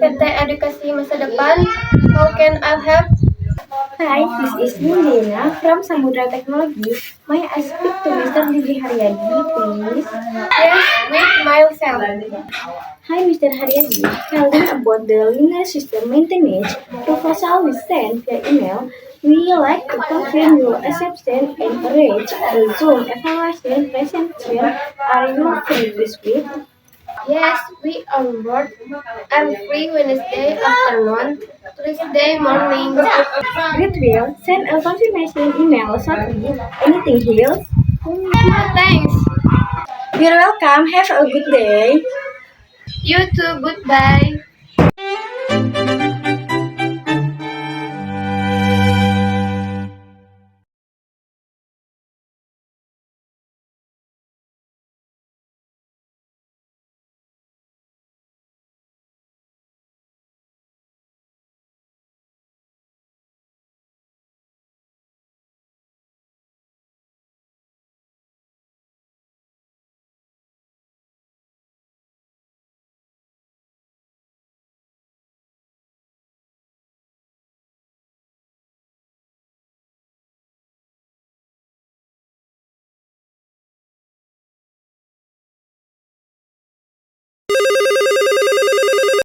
PT Edukasi Masa Depan. How can I help? Hi, this is Nindina from Samudra Technology. May I speak to Mr. Didi Haryadi, please? Yes, with myself. Hi, Mr. Haryadi. Calling about the Linux system maintenance proposal we sent via email. We like to confirm your acceptance and arrange a Zoom evaluation presentation. Are you free this week? Yes, we are on board. I'm free Wednesday afternoon, Thursday morning. Great, will send a confirmation email shortly. Anything else? Thanks. You're welcome. Have a good day. You too. Goodbye.